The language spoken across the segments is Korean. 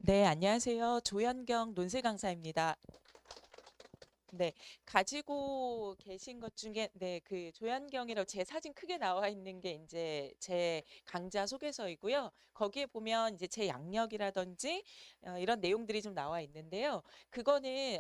네, 안녕하세요. 조현경 논술 강사입니다. 네, 가지고 계신 것 중에, 네, 그 조현경이라고 제 사진 크게 나와 있는 게 이제 제 강좌 소개서이고요. 거기에 보면 이제 제 양력이라든지 이런 내용들이 좀 나와 있는데요. 그거는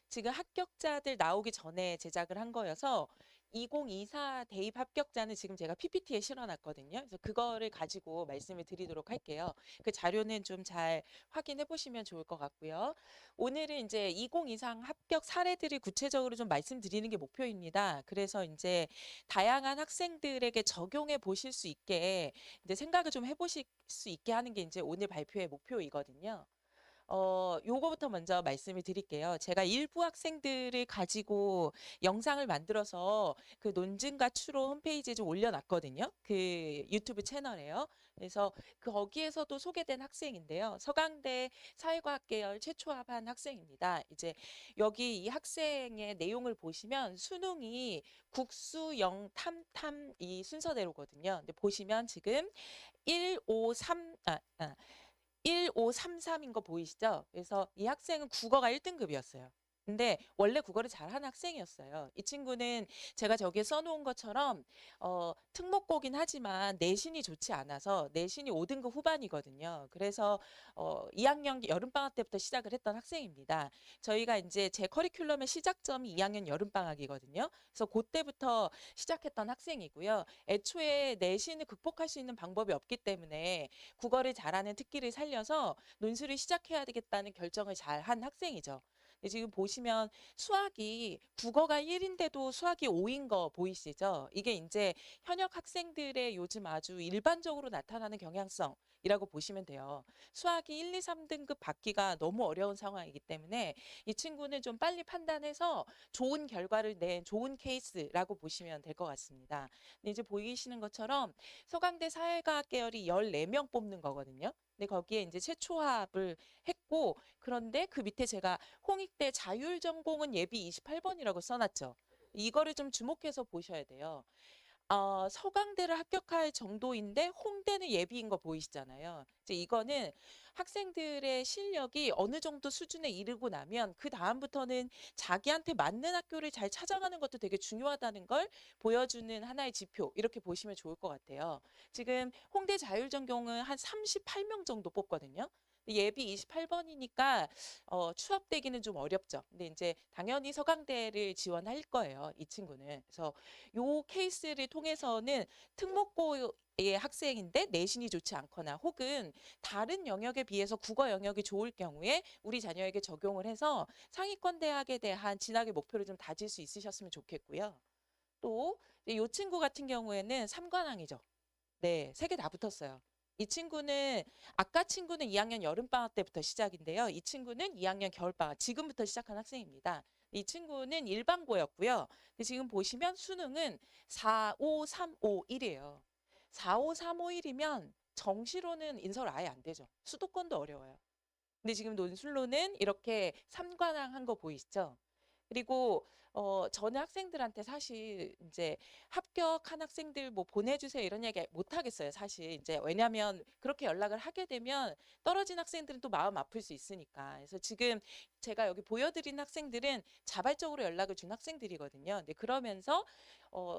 지금 합격자들 나오기 전에 제작을 한 거여서 2024 대입 합격자는 지금 제가 PPT에 실어놨거든요. 그래서 그거를 가지고 말씀을 드리도록 할게요. 그 자료는 좀 잘 확인해 보시면 좋을 것 같고요. 오늘은 이제 2023 합격 사례들을 구체적으로 좀 말씀드리는 게 목표입니다. 그래서 이제 다양한 학생들에게 적용해 보실 수 있게 이제 생각을 좀 해보실 수 있게 하는 게 이제 오늘 발표의 목표이거든요. 요거부터 먼저 말씀을 드릴게요. 제가 일부 학생들을 가지고 영상을 만들어서 그 논증과 추로 홈페이지에 좀 올려놨거든요. 그 유튜브 채널에요. 그래서 거기에서도 소개된 학생인데요. 서강대 사회과학 계열 최초 합한 학생입니다. 이제 여기 이 학생의 내용을 보시면 수능이 국수, 영, 탐 이 순서대로거든요. 근데 보시면 지금 1, 5, 3, 1533인 거 보이시죠? 그래서 이 학생은 국어가 1등급이었어요. 근데 원래 국어를 잘하는 학생이었어요. 이 친구는 제가 저기에 써놓은 것처럼 특목고긴 하지만 내신이 좋지 않아서 내신이 5등급 후반이거든요. 그래서 2학년 여름방학 때부터 시작을 했던 학생입니다. 저희가 이제 제 커리큘럼의 시작점이 2학년 여름방학이거든요. 그래서 그때부터 시작했던 학생이고요. 애초에 내신을 극복할 수 있는 방법이 없기 때문에 국어를 잘하는 특기를 살려서 논술을 시작해야 되겠다는 결정을 잘 한 학생이죠. 근데 지금 보시면 수학이 국어가 1인데도 수학이 5인 거 보이시죠? 이게 이제 현역 학생들의 요즘 아주 일반적으로 나타나는 경향성이라고 보시면 돼요. 수학이 1, 2, 3등급 받기가 너무 어려운 상황이기 때문에 이 친구는 좀 빨리 판단해서 좋은 결과를 낸 좋은 케이스라고 보시면 될 것 같습니다. 근데 이제 보이시는 것처럼 서강대 사회과학 계열이 14명 뽑는 거거든요. 근데 거기에 이제 최초합을 했고, 그런데 그 밑에 제가 홍익대 자율전공은 예비 28번이라고 써놨죠. 이거를 좀 주목해서 보셔야 돼요. 서강대를 합격할 정도인데 홍대는 예비인 거 보이시잖아요. 이제 이거는 학생들의 실력이 어느 정도 수준에 이르고 나면 그 다음부터는 자기한테 맞는 학교를 잘 찾아가는 것도 되게 중요하다는 걸 보여주는 하나의 지표 이렇게 보시면 좋을 것 같아요. 지금 홍대 자율전공은 한 38명 정도 뽑거든요. 예비 28번이니까 추합되기는 좀 어렵죠. 근데 이제 당연히 서강대를 지원할 거예요. 이 친구는. 그래서 요 케이스를 통해서는 특목고의 학생인데 내신이 좋지 않거나 혹은 다른 영역에 비해서 국어 영역이 좋을 경우에 우리 자녀에게 적용을 해서 상위권 대학에 대한 진학의 목표를 좀 다질 수 있으셨으면 좋겠고요. 또 이 친구 같은 경우에는 삼관왕이죠. 네, 세 개 다 붙었어요. 이 친구는 아까 친구는 2학년 여름방학 때부터 시작인데요. 이 친구는 2학년 겨울방학 지금부터 시작한 학생입니다. 이 친구는 일반고였고요. 근데 지금 보시면 수능은 45351이에요. 45351이면 정시로는 인설 아예 안 되죠. 수도권도 어려워요. 근데 지금 논술로는 이렇게 삼관왕 한 거 보이시죠? 그리고 저는 학생들한테 사실 이제 합격한 학생들 뭐 보내주세요 이런 얘기 못 하겠어요. 사실 이제 왜냐하면 그렇게 연락을 하게 되면 떨어진 학생들은 또 마음 아플 수 있으니까. 그래서 지금 제가 여기 보여드린 학생들은 자발적으로 연락을 준 학생들이거든요. 근데 그러면서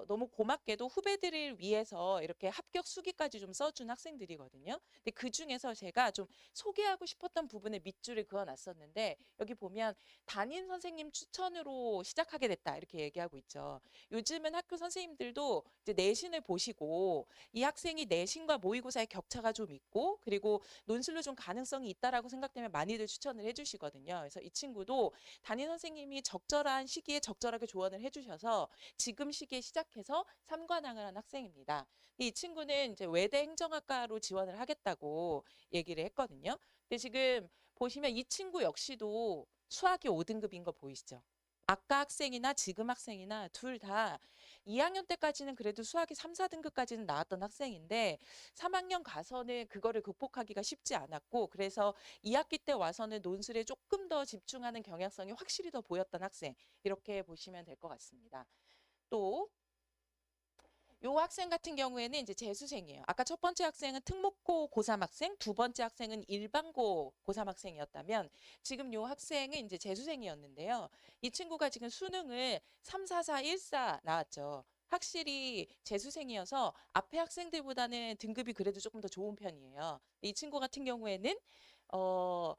너무 고맙게도 후배들을 위해서 이렇게 합격 수기까지 좀 써준 학생들이거든요. 근데 그 중에서 제가 좀 소개하고 싶었던 부분에 밑줄을 그어놨었는데 여기 보면 담임 선생님 추천으로 시작하게 됐다 이렇게 얘기하고 있죠. 요즘은 학교 선생님들도 이제 내신을 보시고 이 학생이 내신과 모의고사의 격차가 좀 있고 그리고 논술로 좀 가능성이 있다라고 생각되면 많이들 추천을 해주시거든요. 그래서 이 친구도 담임 선생님이 적절한 시기에 적절하게 조언을 해주셔서 지금 시기에 시작해서 삼관왕을 한 학생입니다. 이 친구는 이제 외대 행정학과로 지원을 하겠다고 얘기를 했거든요. 근데 지금 보시면 이 친구 역시도 수학이 5등급인 거 보이시죠? 아까 학생이나 지금 학생이나 둘 다 2학년 때까지는 그래도 수학이 3, 4등급까지는 나왔던 학생인데 3학년 가서는 그거를 극복하기가 쉽지 않았고 그래서 2학기 때 와서는 논술에 조금 더 집중하는 경향성이 확실히 더 보였던 학생 이렇게 보시면 될 것 같습니다. 또 요 학생 같은 경우에는 이제 재수생이에요. 아까 첫 번째 학생은 특목고 고3 학생, 두 번째 학생은 일반고 고3 학생이었다면 지금 요 학생은 이제 재수생이었는데요. 이 친구가 지금 수능을 3, 4, 4, 1, 4 나왔죠. 확실히 재수생이어서 앞에 학생들보다는 등급이 그래도 조금 더 좋은 편이에요. 이 친구 같은 경우에는 어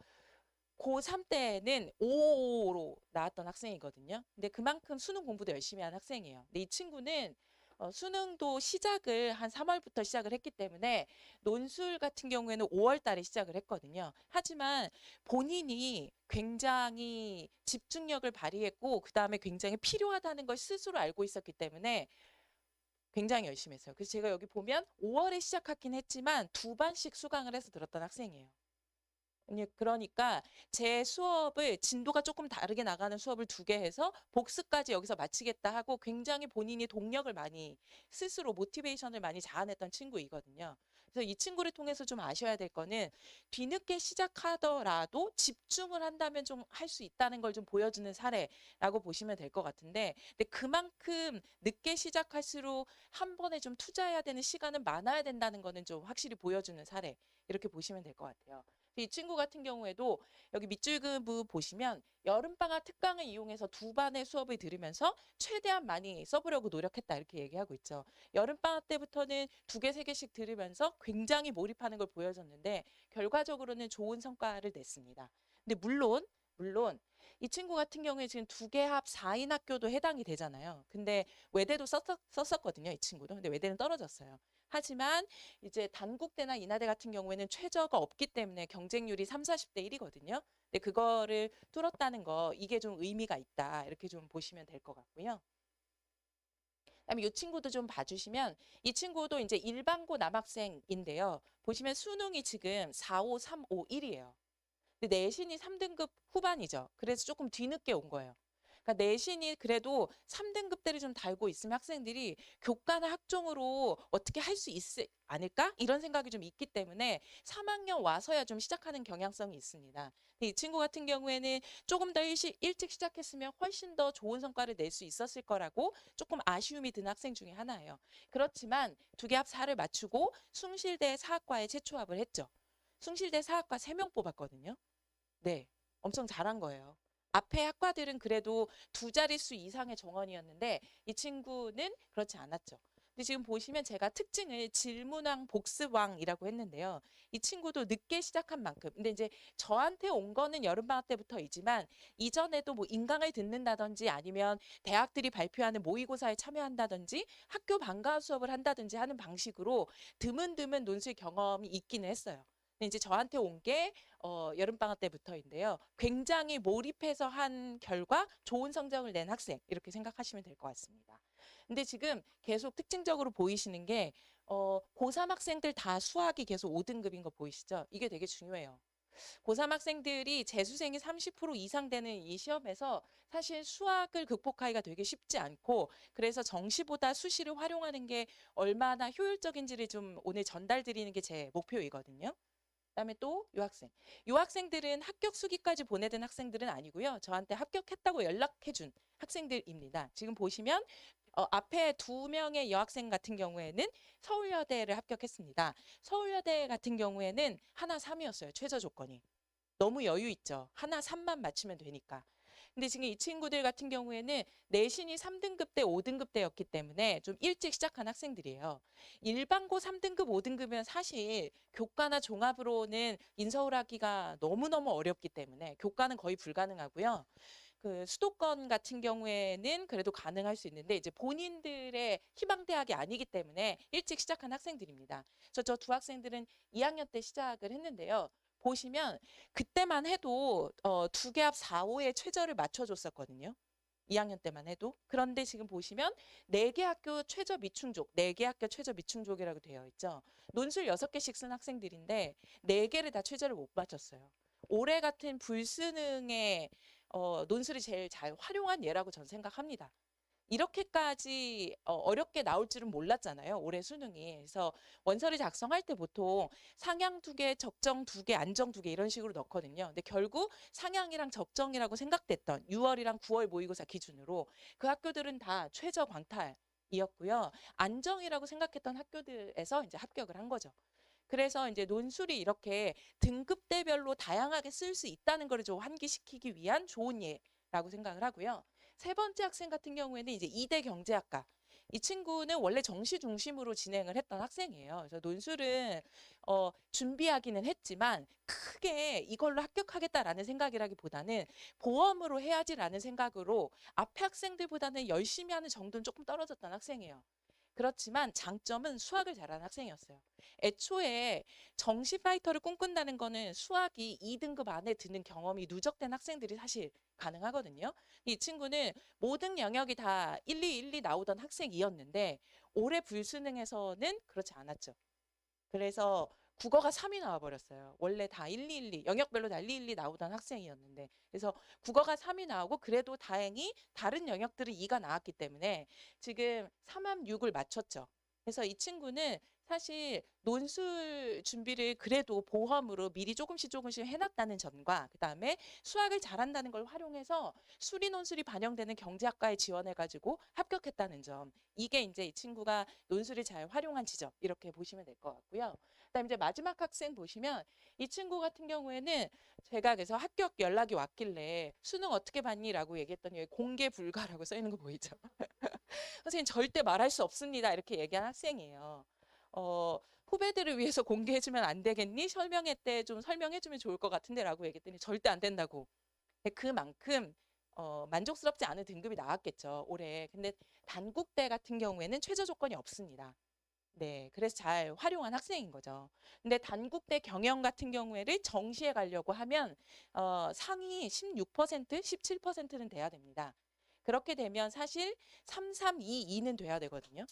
고3 때는 5로 나왔던 학생이거든요. 근데 그만큼 수능 공부도 열심히 한 학생이에요. 근데 이 친구는 수능도 시작을 한 3월부터 시작을 했기 때문에 논술 같은 경우에는 5월 달에 시작을 했거든요. 하지만 본인이 굉장히 집중력을 발휘했고 그다음에 굉장히 필요하다는 걸 스스로 알고 있었기 때문에 굉장히 열심히 했어요. 그래서 제가 여기 보면 5월에 시작하긴 했지만 두 반씩 수강을 해서 들었던 학생이에요. 그러니까 제 수업을 진도가 조금 다르게 나가는 수업을 두 개 해서 복습까지 여기서 마치겠다 하고 굉장히 본인이 동력을 많이 스스로 모티베이션을 많이 자아냈던 친구이거든요. 그래서 이 친구를 통해서 좀 아셔야 될 거는 뒤늦게 시작하더라도 집중을 한다면 좀 할 수 있다는 걸 좀 보여주는 사례라고 보시면 될 것 같은데 근데 그만큼 늦게 시작할수록 한 번에 좀 투자해야 되는 시간은 많아야 된다는 거는 좀 확실히 보여주는 사례 이렇게 보시면 될 것 같아요. 이 친구 같은 경우에도 여기 밑줄그부 보시면 여름방학 특강을 이용해서 두 반의 수업을 들으면서 최대한 많이 써보려고 노력했다 이렇게 얘기하고 있죠. 여름방학 때부터는 두 개, 세 개씩 들으면서 굉장히 몰입하는 걸 보여줬는데 결과적으로는 좋은 성과를 냈습니다. 근데 물론 이 친구 같은 경우에 지금 두 개 합 4인 학교도 해당이 되잖아요. 근데 외대도 썼었거든요. 이 친구도. 근데 외대는 떨어졌어요. 하지만 이제 단국대나 인하대 같은 경우에는 최저가 없기 때문에 경쟁률이 3, 40대 1이거든요. 근데 그거를 뚫었다는 거 이게 좀 의미가 있다. 이렇게 좀 보시면 될 것 같고요. 그다음에 이 친구도 좀 봐주시면 이 친구도 이제 일반고 남학생인데요. 보시면 수능이 지금 4, 5, 3, 5, 1이에요. 근데 내신이 3등급 후반이죠. 그래서 조금 뒤늦게 온 거예요. 그러니까 내신이 그래도 3등급대를 좀 달고 있으면 학생들이 교과나 학종으로 어떻게 할 수 있지 않을까? 이런 생각이 좀 있기 때문에 3학년 와서야 좀 시작하는 경향성이 있습니다. 근데 이 친구 같은 경우에는 조금 더 일찍 시작했으면 훨씬 더 좋은 성과를 낼 수 있었을 거라고 조금 아쉬움이 드는 학생 중에 하나예요. 그렇지만 두 개 합 4를 맞추고 숭실대 사학과에 재초합을 했죠. 숭실대 사학과 3명 뽑았거든요. 네. 엄청 잘한 거예요. 앞에 학과들은 그래도 두 자릿수 이상의 정원이었는데 이 친구는 그렇지 않았죠. 근데 지금 보시면 제가 특징을 질문왕 복습왕이라고 했는데요. 이 친구도 늦게 시작한 만큼 근데 이제 저한테 온 거는 여름방학 때부터이지만 이전에도 뭐 인강을 듣는다든지 아니면 대학들이 발표하는 모의고사에 참여한다든지 학교 방과 수업을 한다든지 하는 방식으로 드문드문 논술 경험이 있기는 했어요. 근데 이제 저한테 온게 여름방학 때부터인데요. 굉장히 몰입해서 한 결과 좋은 성적을 낸 학생 이렇게 생각하시면 될 것 같습니다. 근데 지금 계속 특징적으로 보이시는 게 고3 학생들 다 수학이 계속 5등급인 거 보이시죠? 이게 되게 중요해요. 고3 학생들이 재수생이 30% 이상 되는 이 시험에서 사실 수학을 극복하기가 되게 쉽지 않고 그래서 정시보다 수시를 활용하는 게 얼마나 효율적인지를 좀 오늘 전달드리는 게 제 목표이거든요. 그다음에 또 유학생. 유학생들은 합격 수기까지 보내던 학생들은 아니고요. 저한테 합격했다고 연락해 준 학생들입니다. 지금 보시면 앞에 두 명의 여학생 같은 경우에는 서울여대를 합격했습니다. 서울여대 같은 경우에는 하나 3이었어요. 최저 조건이. 너무 여유 있죠. 하나 3만 맞추면 되니까. 근데 지금 이 친구들 같은 경우에는 내신이 3등급 대 5등급 대였기 때문에 좀 일찍 시작한 학생들이에요. 일반고 3등급, 5등급이면 사실 교과나 종합으로는 인서울하기가 너무너무 어렵기 때문에 교과는 거의 불가능하고요. 그 수도권 같은 경우에는 그래도 가능할 수 있는데 이제 본인들의 희망 대학이 아니기 때문에 일찍 시작한 학생들입니다. 저 두 학생들은 2학년 때 시작을 했는데요. 보시면 그때만 해도 두 개 합 4, 5에 최저를 맞춰줬었거든요. 2학년 때만 해도. 그런데 지금 보시면 4개 학교 최저 미충족, 4개 학교 최저 미충족이라고 되어 있죠. 논술 6개씩 쓴 학생들인데 4개를 다 최저를 못 맞췄어요. 올해 같은 불수능의 논술이 제일 잘 활용한 예라고 저는 생각합니다. 이렇게까지 어렵게 나올 줄은 몰랐잖아요. 올해 수능이. 그래서 원서를 작성할 때 보통 상향 2개, 적정 2개, 안정 2개 이런 식으로 넣거든요. 근데 결국 상향이랑 적정이라고 생각됐던 6월이랑 9월 모의고사 기준으로 그 학교들은 다 최저 광탈 이었고요. 안정이라고 생각했던 학교들에서 이제 합격을 한 거죠. 그래서 이제 논술이 이렇게 등급대별로 다양하게 쓸 수 있다는 거를 좀 환기시키기 위한 좋은 예라고 생각을 하고요. 세 번째 학생 같은 경우에는 이제 이대 경제학과. 이 친구는 원래 정시 중심으로 진행을 했던 학생이에요. 그래서 논술은 준비하기는 했지만 크게 이걸로 합격하겠다라는 생각이라기보다는 보험으로 해야지라는 생각으로 앞에 학생들보다는 열심히 하는 정도는 조금 떨어졌던 학생이에요. 그렇지만 장점은 수학을 잘하는 학생이었어요. 애초에 정시 파이터를 꿈꾼다는 거는 수학이 2등급 안에 드는 경험이 누적된 학생들이 사실 가능하거든요. 이 친구는 모든 영역이 다 1, 2, 1, 2 나오던 학생이었는데 올해 불수능에서는 그렇지 않았죠. 그래서 국어가 3이 나와버렸어요. 원래 다 1, 2, 1, 2, 영역별로 다 1, 2, 1, 2 나오던 학생이었는데. 그래서 국어가 3이 나오고 그래도 다행히 다른 영역들은 2가 나왔기 때문에 지금 3합 6을 맞췄죠. 그래서 이 친구는 사실 논술 준비를 그래도 보험으로 미리 조금씩 해놨다는 점과 그다음에 수학을 잘한다는 걸 활용해서 수리 논술이 반영되는 경제학과에 지원해가지고 합격했다는 점. 이게 이제 이 친구가 논술을 잘 활용한 지점 이렇게 보시면 될 것 같고요. 그다음에 이제 마지막 학생 보시면 이 친구 같은 경우에는 제가 그래서 합격 연락이 왔길래 수능 어떻게 봤니라고 얘기했더니 여기 공개 불가라고 써 있는 거 보이죠? 선생님 절대 말할 수 없습니다 이렇게 얘기한 학생이에요. 후배들을 위해서 공개해주면 안 되겠니? 설명회 때 좀 설명해주면 좋을 것 같은데라고 얘기했더니 절대 안 된다고. 그만큼 만족스럽지 않은 등급이 나왔겠죠 올해. 근데 단국대 같은 경우에는 최저 조건이 없습니다. 네, 그래서 잘 활용한 학생인 거죠. 근데 단국대 경영 같은 경우에를 정시에 가려고 하면 상위 16%, 17%는 돼야 됩니다. 그렇게 되면 사실 3, 3, 2, 2는 돼야 되거든요.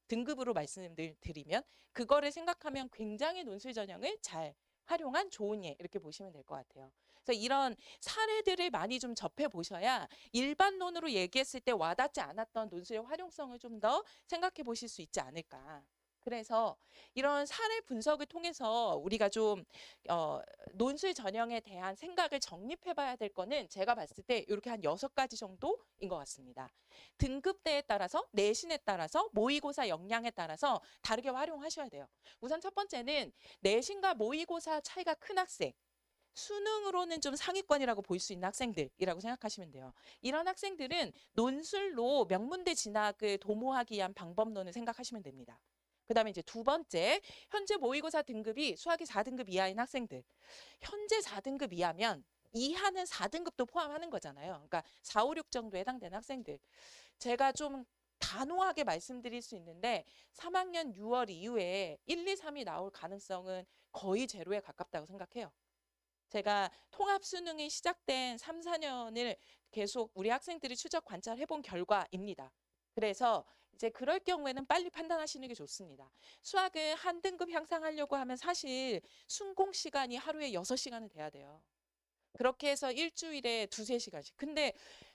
등급으로 말씀드리면 그거를 생각하면 굉장히 논술 전형을 잘 활용한 좋은 예 이렇게 보시면 될 것 같아요. 그래서 이런 사례들을 많이 좀 접해 보셔야 일반론으로 얘기했을 때 와닿지 않았던 논술의 활용성을 좀 더 생각해 보실 수 있지 않을까. 그래서 이런 사례 분석을 통해서 우리가 좀 어, 논술 전형에 대한 생각을 정립해 봐야 될 거는 제가 봤을 때 이렇게 한 6가지 정도인 것 같습니다. 등급대에 따라서 내신에 따라서 모의고사 역량에 따라서 다르게 활용하셔야 돼요. 우선 첫 번째는 내신과 모의고사 차이가 큰 학생. 수능으로는 좀 상위권이라고 볼 수 있는 학생들이라고 생각하시면 돼요. 이런 학생들은 논술로 명문대 진학을 도모하기 위한 방법론을 생각하시면 됩니다. 그다음에 이제 두 번째, 현재 모의고사 등급이 수학이 4등급 이하인 학생들. 현재 4등급 이하면 이하는 4등급도 포함하는 거잖아요. 그러니까 4, 5, 6 정도 해당되는 학생들. 제가 좀 단호하게 말씀드릴 수 있는데 3학년 6월 이후에 1, 2, 3이 나올 가능성은 거의 제로에 가깝다고 생각해요. 제가 통합 수능이 시작된 3, 4년을 계속 우리 학생들이 추적 관찰해 본 결과입니다. 그래서 이제 그럴 경우에는 빨리 판단하시는 게 좋습니다. 수학을 한 등급 향상하려고 하면 사실 순공 시간이 하루에 6시간은 돼야 돼요. 그렇게 해서 일주일에 2, 3시간씩. 근데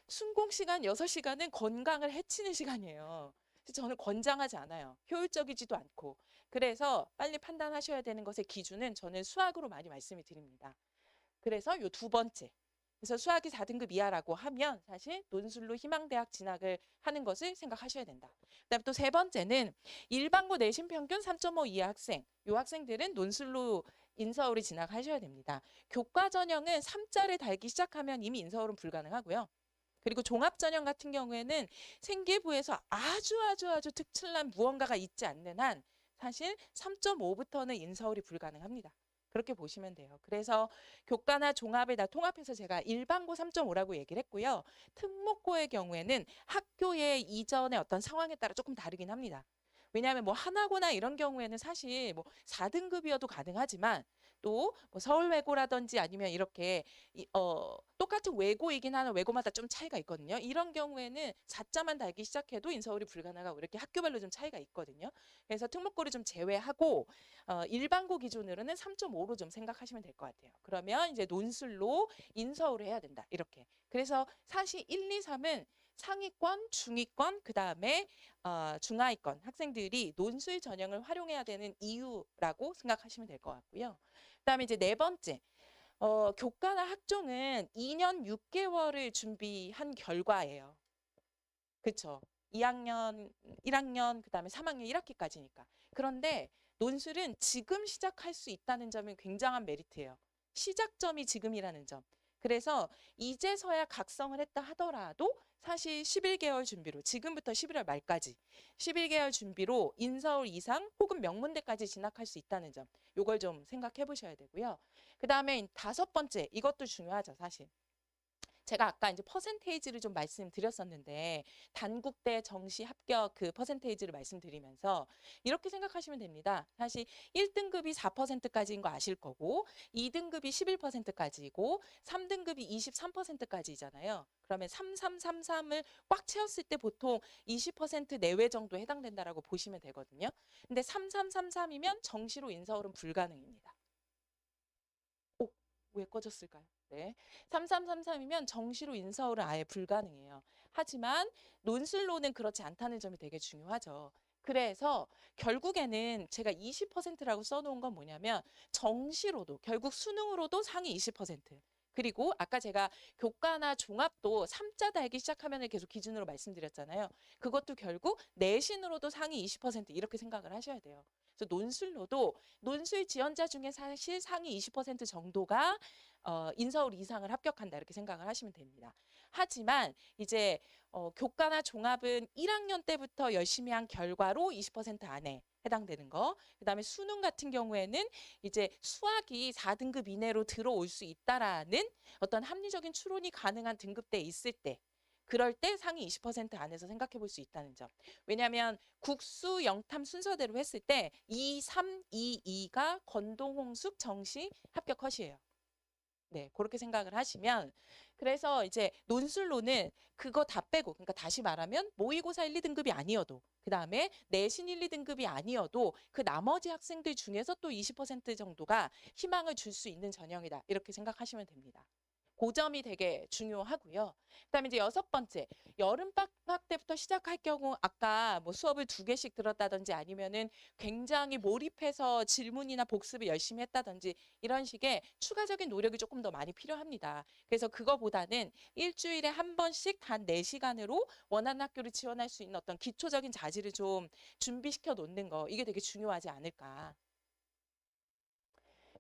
순공 시간 6시간은 건강을 해치는 시간이에요. 그래서 저는 권장하지 않아요. 효율적이지도 않고. 그래서 빨리 판단하셔야 되는 것의 기준은 저는 수학으로 많이 말씀을 드립니다. 그래서 요 두 번째. 그래서 수학이 4등급 이하라고 하면 사실 논술로 희망대학 진학을 하는 것을 생각하셔야 된다. 그다음에 또 세 번째는 일반고 내신 평균 3.5 이하 학생. 요 학생들은 논술로 인서울을 진학하셔야 됩니다. 교과 전형은 3자를 달기 시작하면 이미 인서울은 불가능하고요. 그리고 종합 전형 같은 경우에는 생기부에서 아주 특출난 무언가가 있지 않는 한 사실 3.5부터는 인서울이 불가능합니다. 그렇게 보시면 돼요. 그래서 교과나 종합을 다 통합해서 제가 일반고 3.5라고 얘기를 했고요. 특목고의 경우에는 학교의 이전의 어떤 상황에 따라 조금 다르긴 합니다. 왜냐하면 뭐 하나고나 이런 경우에는 사실 뭐 4등급이어도 가능하지만 또 뭐 서울외고라든지 아니면 이렇게 똑같은 외고이긴 하나 외고마다 좀 차이가 있거든요. 이런 경우에는 4자만 달기 시작해도 인서울이 불가능하고 이렇게 학교별로 좀 차이가 있거든요. 그래서 특목고를 좀 제외하고 일반고 기준으로는 3.5로 좀 생각하시면 될 것 같아요. 그러면 이제 논술로 인서울을 해야 된다. 이렇게. 그래서 사실 1, 2, 3은 상위권, 중위권, 그 다음에 중하위권 학생들이 논술 전형을 활용해야 되는 이유라고 생각하시면 될 것 같고요. 그다음에 이제 네 번째, 교과나 학종은 2년 6개월을 준비한 결과예요. 그렇죠? 2학년, 1학년, 그다음에 3학년 1학기까지니까. 그런데 논술은 지금 시작할 수 있다는 점이 굉장한 메리트예요. 시작점이 지금이라는 점. 그래서 이제서야 각성을 했다 하더라도 사실 11개월 준비로 지금부터 11월 말까지 11개월 준비로 인서울 이상 혹은 명문대까지 진학할 수 있다는 점. 요걸 좀 생각해 보셔야 되고요. 그다음에 다섯 번째, 이것도 중요하죠, 사실. 제가 아까 이제 퍼센테이지를 좀 말씀드렸었는데 단국대 정시 합격 그 퍼센테이지를 말씀드리면서 이렇게 생각하시면 됩니다. 사실 1등급이 4%까지인 거 아실 거고 2등급이 11%까지이고 3등급이 23%까지잖아요. 그러면 3333을 꽉 채웠을 때 보통 20% 내외 정도 해당된다라고 보시면 되거든요. 근데 3333이면 정시로 인서울은 불가능입니다. 오, 왜 꺼졌을까요? 네. 3333이면 정시로 인서울은 아예 불가능해요. 하지만 논술로는 그렇지 않다는 점이 되게 중요하죠. 그래서 결국에는 제가 20%라고 써놓은 건 뭐냐면 정시로도 결국 수능으로도 상위 20%. 그리고 아까 제가 교과나 종합도 3자 달기 시작하면 계속 기준으로 말씀드렸잖아요. 그것도 결국 내신으로도 상위 20% 이렇게 생각을 하셔야 돼요. 그래서 논술로도 논술 지원자 중에 사실 상위 20% 정도가 인서울 이상을 합격한다 이렇게 생각을 하시면 됩니다. 하지만 이제 교과나 종합은 1학년 때부터 열심히 한 결과로 20% 안에 해당되는 거. 그다음에 수능 같은 경우에는 이제 수학이 4등급 이내로 들어올 수 있다라는 어떤 합리적인 추론이 가능한 등급대에 있을 때 그럴 때 상위 20% 안에서 생각해 볼 수 있다는 점. 왜냐하면 국수 영탐 순서대로 했을 때 2, 3, 2, 2가 건동, 홍숙, 정시 합격 컷이에요. 네, 그렇게 생각을 하시면 그래서 이제 논술로는 그거 다 빼고 그러니까 다시 말하면 모의고사 1, 2등급이 아니어도 그다음에 내신 1, 2등급이 아니어도 그 나머지 학생들 중에서 또 20% 정도가 희망을 줄 수 있는 전형이다. 이렇게 생각하시면 됩니다. 그 점이 되게 중요하고요. 그다음에 이제 여섯 번째, 여름방학 때부터 시작할 경우 아까 뭐 수업을 2개씩 들었다든지 아니면은 굉장히 몰입해서 질문이나 복습을 열심히 했다든지 이런 식의 추가적인 노력이 조금 더 많이 필요합니다. 그래서 그거보다는 일주일에 한 번씩 단 4시간으로 원하는 학교를 지원할 수 있는 어떤 기초적인 자질을 좀 준비시켜 놓는 거 이게 되게 중요하지 않을까.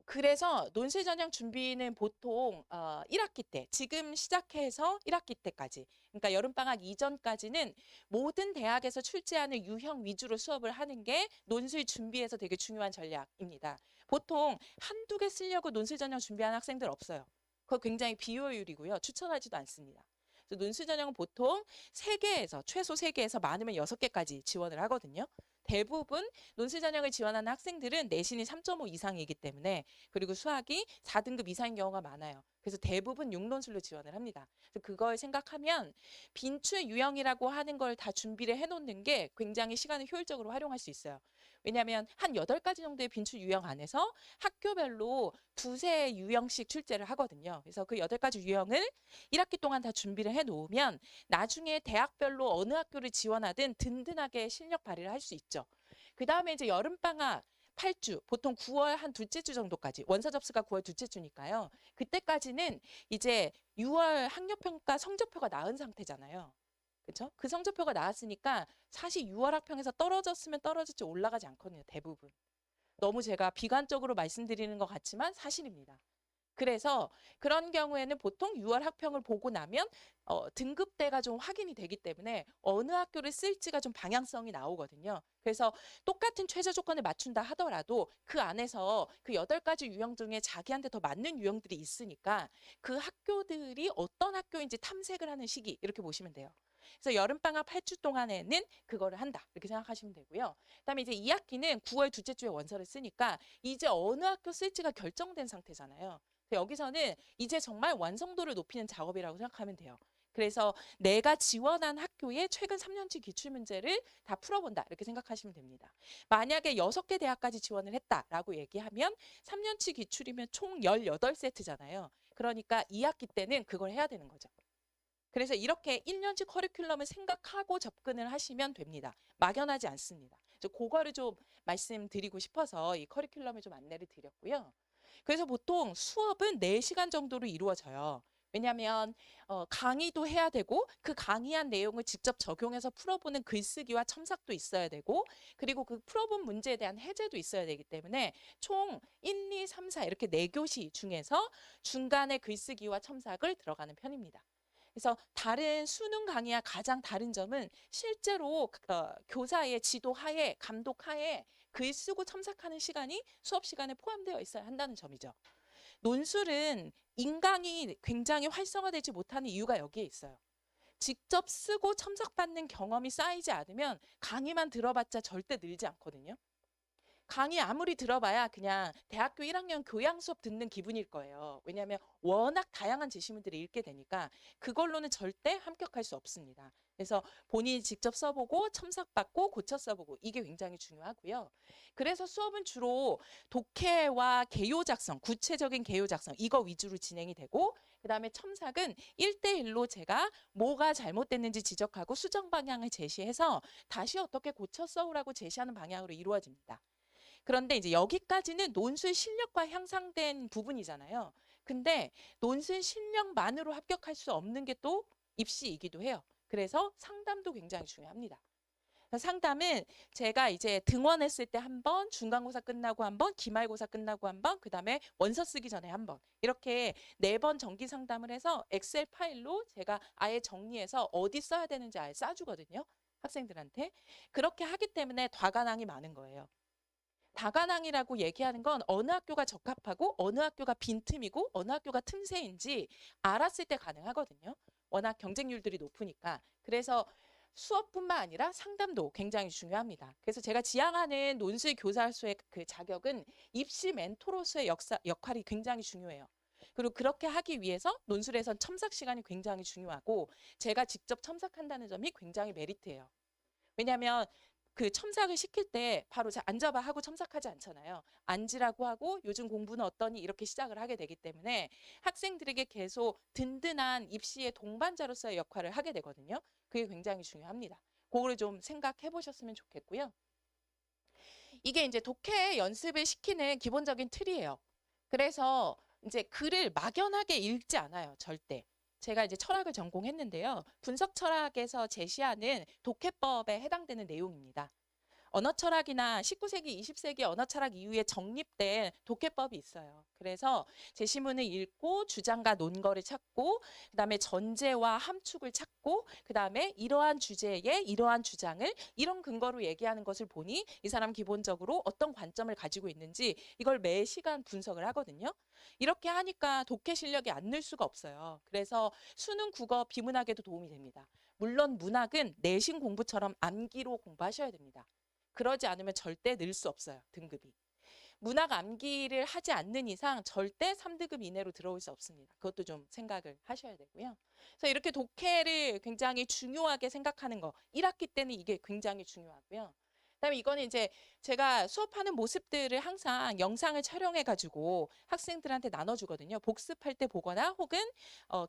그래서 논술 전형 준비는 보통 1학기 때, 지금 시작해서 1학기 때까지, 그러니까 여름방학 이전까지는 모든 대학에서 출제하는 유형 위주로 수업을 하는 게 논술 준비에서 되게 중요한 전략입니다. 보통 한두 개 쓰려고 논술 전형 준비하는 학생들 없어요. 그거 굉장히 비효율이고요. 추천하지도 않습니다. 그래서 논술 전형은 보통 3개에서 최소 3개에서 많으면 6개까지 지원을 하거든요. 대부분 논술 전형을 지원하는 학생들은 내신이 3.5 이상이기 때문에 그리고 수학이 4등급 이상인 경우가 많아요. 그래서 대부분 육론술로 지원을 합니다. 그래서 그걸 생각하면 빈출 유형이라고 하는 걸 다 준비를 해놓는 게 굉장히 시간을 효율적으로 활용할 수 있어요. 왜냐하면 한 8가지 정도의 빈출 유형 안에서 학교별로 두세 유형씩 출제를 하거든요. 그래서 그 8가지 유형을 1학기 동안 다 준비를 해놓으면 나중에 대학별로 어느 학교를 지원하든 든든하게 실력 발휘를 할 수 있죠. 그 다음에 이제 여름방학 8주, 보통 9월 한 둘째 주 정도까지, 원서 접수가 9월 둘째 주니까요. 그때까지는 이제 6월 학력평가 성적표가 나은 상태잖아요. 그렇죠? 그 성적표가 나왔으니까 사실 6월 학평에서 떨어졌으면 떨어졌지 올라가지 않거든요. 대부분. 너무 제가 비관적으로 말씀드리는 것 같지만 사실입니다. 그래서 그런 경우에는 보통 6월 학평을 보고 나면 등급대가 좀 확인이 되기 때문에 어느 학교를 쓸지가 좀 방향성이 나오거든요. 그래서 똑같은 최저 조건을 맞춘다 하더라도 그 안에서 그 8가지 유형 중에 자기한테 더 맞는 유형들이 있으니까 그 학교들이 어떤 학교인지 탐색을 하는 시기 이렇게 보시면 돼요. 그래서 여름방학 8주 동안에는 그거를 한다 이렇게 생각하시면 되고요. 그다음에 이제 2학기는 9월 둘째 주에 원서를 쓰니까 이제 어느 학교 쓸지가 결정된 상태잖아요. 여기서는 이제 정말 완성도를 높이는 작업이라고 생각하면 돼요. 그래서 내가 지원한 학교의 최근 3년치 기출문제를 다 풀어본다 이렇게 생각하시면 됩니다. 만약에 6개 대학까지 지원을 했다라고 얘기하면 3년치 기출이면 총 18세트잖아요. 그러니까 2학기 때는 그걸 해야 되는 거죠. 그래서 이렇게 1년치 커리큘럼을 생각하고 접근을 하시면 됩니다. 막연하지 않습니다. 그거를 좀 말씀드리고 싶어서 이 커리큘럼을 좀 안내를 드렸고요. 그래서 보통 수업은 4시간 정도로 이루어져요. 왜냐하면 강의도 해야 되고 그 강의한 내용을 직접 적용해서 풀어보는 글쓰기와 첨삭도 있어야 되고 그리고 그 풀어본 문제에 대한 해제도 있어야 되기 때문에 총 1, 2, 3, 4 이렇게 4교시 중에서 중간에 글쓰기와 첨삭을 들어가는 편입니다. 그래서 다른 수능 강의와 가장 다른 점은 실제로 교사의 지도 하에 감독 하에 글 쓰고 첨삭하는 시간이 수업 시간에 포함되어 있어야 한다는 점이죠. 논술은 인강이 굉장히 활성화되지 못하는 이유가 여기에 있어요. 직접 쓰고 첨삭받는 경험이 쌓이지 않으면 강의만 들어봤자 절대 늘지 않거든요. 강의 아무리 들어봐야 그냥 대학교 1학년 교양 수업 듣는 기분일 거예요. 왜냐하면 워낙 다양한 제시문들을 읽게 되니까 그걸로는 절대 합격할 수 없습니다. 그래서 본인이 직접 써보고 첨삭받고 고쳐 써보고 이게 굉장히 중요하고요. 그래서 수업은 주로 독해와 개요 작성, 구체적인 개요 작성 이거 위주로 진행이 되고 그다음에 첨삭은 1대1로 제가 뭐가 잘못됐는지 지적하고 수정 방향을 제시해서 다시 어떻게 고쳐 써오라고 제시하는 방향으로 이루어집니다. 그런데 이제 여기까지는 논술 실력과 향상된 부분이잖아요. 근데 논술 실력만으로 합격할 수 없는 게 또 입시이기도 해요. 그래서 상담도 굉장히 중요합니다. 상담은 제가 이제 등원했을 때 한 번, 중간고사 끝나고 한 번, 기말고사 끝나고 한 번, 그다음에 원서 쓰기 전에 한 번. 이렇게 4번 정기 상담을 해서 엑셀 파일로 제가 아예 정리해서 어디 써야 되는지 아예 싸주거든요. 학생들한테. 그렇게 하기 때문에 과관항이 많은 거예요. 다관왕이라고 얘기하는 건 어느 학교가 적합하고 어느 학교가 빈틈이고 어느 학교가 틈새인지 알았을 때 가능하거든요. 워낙 경쟁률들이 높으니까. 그래서 수업뿐만 아니라 상담도 굉장히 중요합니다. 그래서 제가 지향하는 논술 교사로서의 그 자격은 입시 멘토로서의 역할이 굉장히 중요해요. 그리고 그렇게 하기 위해서 논술에선 첨삭 시간이 굉장히 중요하고 제가 직접 첨삭한다는 점이 굉장히 메리트예요. 왜냐하면 그 첨삭을 시킬 때 바로 앉아봐 하고 첨삭하지 않잖아요. 앉으라고 하고 요즘 공부는 어떠니 이렇게 시작을 하게 되기 때문에 학생들에게 계속 든든한 입시의 동반자로서의 역할을 하게 되거든요. 그게 굉장히 중요합니다. 그거를 좀 생각해 보셨으면 좋겠고요. 이게 이제 독해 연습을 시키는 기본적인 틀이에요. 그래서 이제 글을 막연하게 읽지 않아요. 절대. 제가 이제 철학을 전공했는데요. 분석 철학에서 제시하는 독해법에 해당되는 내용입니다. 언어 철학이나 19세기, 20세기 언어 철학 이후에 정립된 독해법이 있어요. 그래서 제시문을 읽고 주장과 논거를 찾고 그다음에 전제와 함축을 찾고 그다음에 이러한 주제에 이러한 주장을 이런 근거로 얘기하는 것을 보니 이 사람 기본적으로 어떤 관점을 가지고 있는지 이걸 매 시간 분석을 하거든요. 이렇게 하니까 독해 실력이 안 늘 수가 없어요. 그래서 수능 국어 비문학에도 도움이 됩니다. 물론 문학은 내신 공부처럼 암기로 공부하셔야 됩니다. 그러지 않으면 절대 늘 수 없어요. 등급이. 문학 암기를 하지 않는 이상 절대 3등급 이내로 들어올 수 없습니다. 그것도 좀 생각을 하셔야 되고요. 그래서 이렇게 독해를 굉장히 중요하게 생각하는 거. 1학기 때는 이게 굉장히 중요하고요. 그다음에 이거는 이제 제가 수업하는 모습들을 항상 영상을 촬영해 가지고 학생들한테 나눠주거든요. 복습할 때 보거나 혹은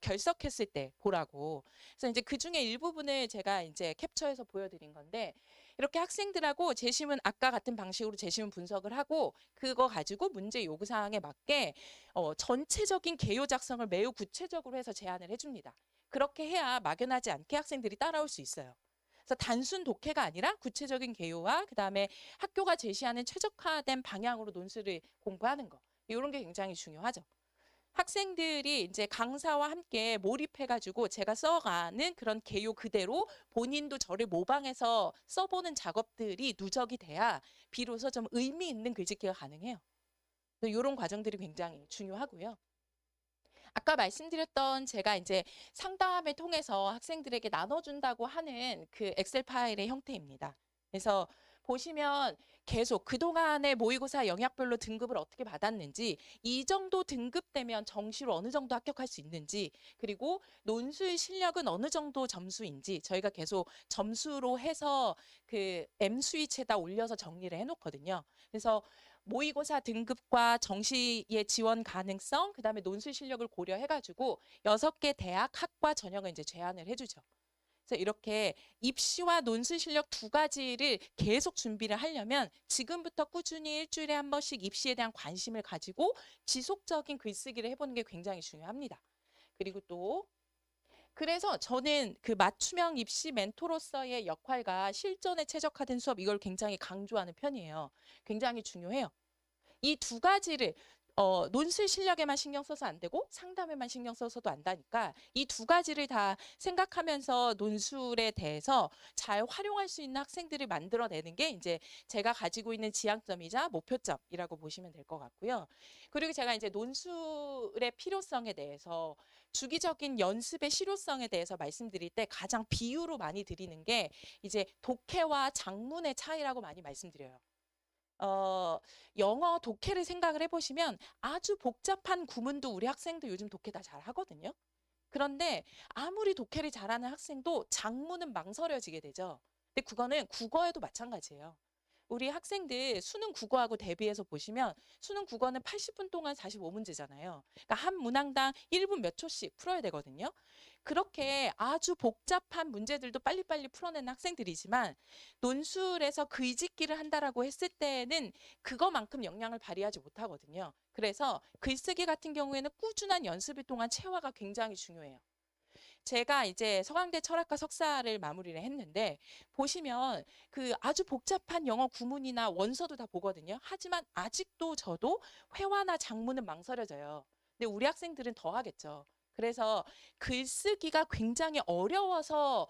결석했을 때 보라고. 그래서 이제 그 중에 일부분을 제가 이제 캡처해서 보여드린 건데 이렇게 학생들하고 제시문 아까 같은 방식으로 제시문 분석을 하고 그거 가지고 문제 요구 사항에 맞게 전체적인 개요 작성을 매우 구체적으로 해서 제안을 해줍니다. 그렇게 해야 막연하지 않게 학생들이 따라올 수 있어요. 그래서 단순 독해가 아니라 구체적인 개요와 그다음에 학교가 제시하는 최적화된 방향으로 논술을 공부하는 거. 이런 게 굉장히 중요하죠. 학생들이 이제 강사와 함께 몰입해가지고 제가 써가는 그런 개요 그대로 본인도 저를 모방해서 써보는 작업들이 누적이 돼야 비로소 좀 의미 있는 글짓기가 가능해요. 이런 과정들이 굉장히 중요하고요. 아까 말씀드렸던 제가 이제 상담을 통해서 학생들에게 나눠준다고 하는 그 엑셀 파일의 형태입니다. 그래서 보시면 계속 그동안의 모의고사 영역별로 등급을 어떻게 받았는지 이 정도 등급되면 정시로 어느 정도 합격할 수 있는지 그리고 논술 실력은 어느 정도 점수인지 저희가 계속 점수로 해서 그 M 스위치에다 올려서 정리를 해놓거든요. 그래서 모의고사 등급과 정시의 지원 가능성, 그다음에 논술 실력을 고려해가지고 6개 대학 학과 전형을 이제 제안을 해주죠. 그래서 이렇게 입시와 논술 실력 두 가지를 계속 준비를 하려면 지금부터 꾸준히 일주일에 한 번씩 입시에 대한 관심을 가지고 지속적인 글쓰기를 해보는 게 굉장히 중요합니다. 그리고 또 그래서 저는 그 맞춤형 입시 멘토로서의 역할과 실전에 최적화된 수업 이걸 굉장히 강조하는 편이에요. 굉장히 중요해요. 이 두 가지를 논술 실력에만 신경 써서 안 되고 상담에만 신경 써서도 안 되니까 이 두 가지를 다 생각하면서 논술에 대해서 잘 활용할 수 있는 학생들을 만들어내는 게 이제 제가 가지고 있는 지향점이자 목표점이라고 보시면 될 것 같고요. 그리고 제가 이제 논술의 필요성에 대해서 주기적인 연습의 실효성에 대해서 말씀드릴 때 가장 비유로 많이 드리는 게 이제 독해와 작문의 차이라고 많이 말씀드려요. 어, 영어 독해를 생각을 해보시면 아주 복잡한 구문도 우리 학생들 요즘 독해 다 잘 하거든요. 그런데 아무리 독해를 잘하는 학생도 작문은 망설여지게 되죠. 근데 그거는 국어에도 마찬가지예요. 우리 학생들 수능 국어하고 대비해서 보시면 수능 국어는 80분 동안 45문제잖아요. 그러니까 한 문항당 1분 몇 초씩 풀어야 되거든요. 그렇게 아주 복잡한 문제들도 빨리빨리 풀어내는 학생들이지만 논술에서 글짓기를 한다라고 했을 때는 그거만큼 역량을 발휘하지 못하거든요. 그래서 글쓰기 같은 경우에는 꾸준한 연습을 통한 체화가 굉장히 중요해요. 제가 이제 서강대 철학과 석사를 마무리를 했는데 보시면 그 아주 복잡한 영어 구문이나 원서도 다 보거든요. 하지만 아직도 저도 회화나 작문은 망설여져요. 근데 우리 학생들은 더 하겠죠. 그래서 글쓰기가 굉장히 어려워서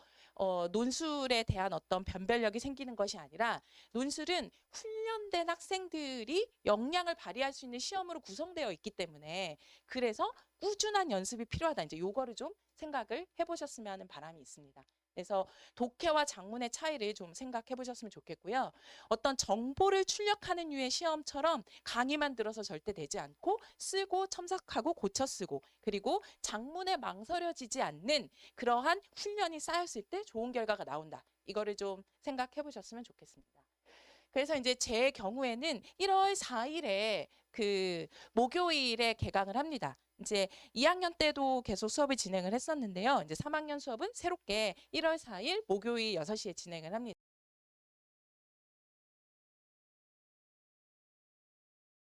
논술에 대한 어떤 변별력이 생기는 것이 아니라 논술은 훈련된 학생들이 역량을 발휘할 수 있는 시험으로 구성되어 있기 때문에 그래서 꾸준한 연습이 필요하다. 이제 요거를 좀 생각을 해보셨으면 하는 바람이 있습니다. 그래서 독해와 작문의 차이를 좀 생각해 보셨으면 좋겠고요. 어떤 정보를 출력하는 류의 시험처럼 강의만 들어서 절대 되지 않고 쓰고 첨삭하고 고쳐 쓰고 그리고 작문에 망설여지지 않는 그러한 훈련이 쌓였을 때 좋은 결과가 나온다. 이거를 좀 생각해 보셨으면 좋겠습니다. 그래서 이제 제 경우에는 1월 4일에 그 목요일에 개강을 합니다. 이제 2학년 때도 계속 수업을 진행을 했었는데요. 이제 3학년 수업은 새롭게 1월 4일 목요일 6시에 진행을 합니다.